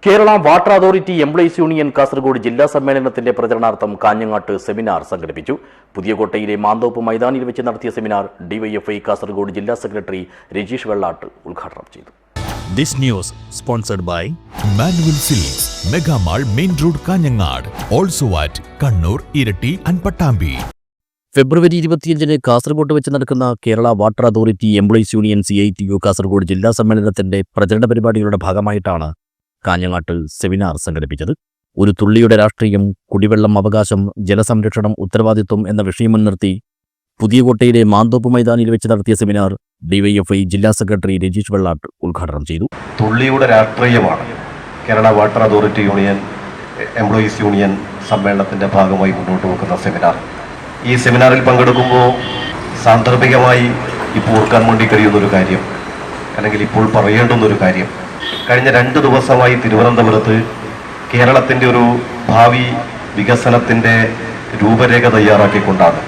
Kerala water authority employees union Kasaragod ജില്ലാ സമ്മേളനത്തിന്റെ പ്രചരണാർത്ഥം കാഞ്ഞങ്ങാട്ട് സെമിനാർ സംഘടിപ്പിച്ചു. പുതിയകോട്ടയിലെ മാന്തോപ്പ് മൈതാനിയിൽ വെച്ച് നടത്തിയ സെമിനാർ ഡിവൈഎഫ്ഐ കാസർഗോഡ് ജില്ലാ സെക്രട്ടറി രജീഷ് വെള്ളാട്ട് ഉദ്ഘാടനം ചെയ്തു. This news sponsored by Manual Silks, Mega Mall, Main Road, Kanyangad, also at Kannur, Irati and Pattambi. ഫെബ്രുവരി 25-ന് കാസർഗോഡ് വെച്ച് നടക്കുന്ന Kerala water authority employees union CITU Kasaragod ജില്ലാ സമ്മേളനത്തിന്റെ പ്രചരണ പരിപാടികളുടെ ഭാഗമായിട്ടാണ് കാഞ്ഞങ്ങാട്ട് സെമിനാർ സംഘടിപ്പിച്ചത്. ഒരു തുള്ളിയുടെ രാഷ്ട്രീയം, കുടിവെള്ളം, അവകാശം, ജലസംരക്ഷണം, ഉത്തരവാദിത്വം എന്ന വിഷയം മുൻനിർത്തി പുതിയകോട്ടയിലെ മാന്തോപ്പ് മൈതാനിയിൽ വെച്ച് നടത്തിയ സെമിനാർ ഡിവൈഎഫ്ഐ ജില്ലാ സെക്രട്ടറി രജീഷ് വെള്ളാട്ട് ഉദ്ഘാടനം ചെയ്തു. തുള്ളിയുടെ രാഷ്ട്രീയമാണ് Kerala water authority union employees union സമ്മേളനത്തിൻ്റെ ഭാഗമായി മുന്നോട്ട് വെക്കുന്ന സെമിനാർ. ഈ സെമിനാറിൽ പങ്കെടുക്കുമ്പോൾ സാന്ദർഭികമായി ഇപ്പോൾ ഓർക്കാൻ വേണ്ടി കഴിയുന്നൊരു കാര്യം, അല്ലെങ്കിൽ ഇപ്പോൾ പറയേണ്ടുന്നൊരു കാര്യം, കഴിഞ്ഞ 2 ദിവസമായി തിരുവനന്തപുരത്ത് കേരളത്തിൻ്റെ ഒരു ഭാവി വികസനത്തിൻ്റെ രൂപരേഖ തയ്യാറാക്കിക്കൊണ്ടാണ്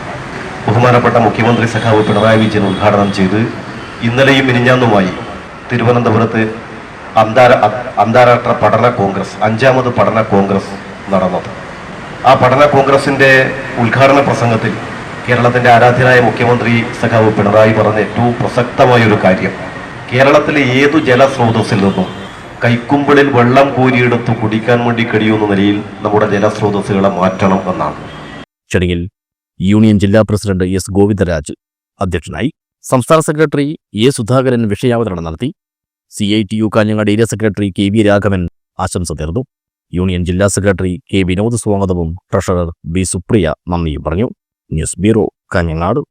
ബഹുമാനപ്പെട്ട മുഖ്യമന്ത്രി സഖാവ് പിണറായി വിജയൻ ഉദ്ഘാടനം ചെയ്ത് ഇന്നലെയും മിനിഞ്ഞാന്നുമായി തിരുവനന്തപുരത്ത് അന്താരാഷ്ട്ര പഠന കോൺഗ്രസ്, 5ാമത് പഠന കോൺഗ്രസ് നടന്നത്. ആ പഠന കോൺഗ്രസിൻ്റെ ഉദ്ഘാടന പ്രസംഗത്തിൽ കേരളത്തിൻ്റെ ആരാധ്യനായ മുഖ്യമന്ത്രി സഖാവ് പിണറായി പറഞ്ഞ ഏറ്റവും പ്രസക്തമായൊരു കാര്യം, കേരളത്തിലെ ഏതു ജലസ്രോതസ്സിൽ നിന്നും കൈക്കുമ്പിളിൽ വെള്ളം കോരിയെടുത്ത് കുടിക്കാൻ വേണ്ടി കഴിയുന്ന നിലയിൽ നമ്മുടെ ജലസ്രോതസ്സുകളെ മാറ്റണം എന്നാണ്. ചടങ്ങിൽ യൂണിയൻ ജില്ലാ പ്രസിഡന്റ് എസ് ഗോവിന്ദരാജ് അധ്യക്ഷനായി. സംസ്ഥാന സെക്രട്ടറി എ സുധാകരൻ വിഷയാവതരണം നടത്തി. CITU Kanhangad area secretary KV Raghavan ആശംസ നേർന്നു. യൂണിയൻ ജില്ലാ സെക്രട്ടറി K വിനോദ് സ്വാഗതവും ട്രഷറർ B സുപ്രിയ നന്ദിയും പറഞ്ഞു. News bureau, Kanhangad.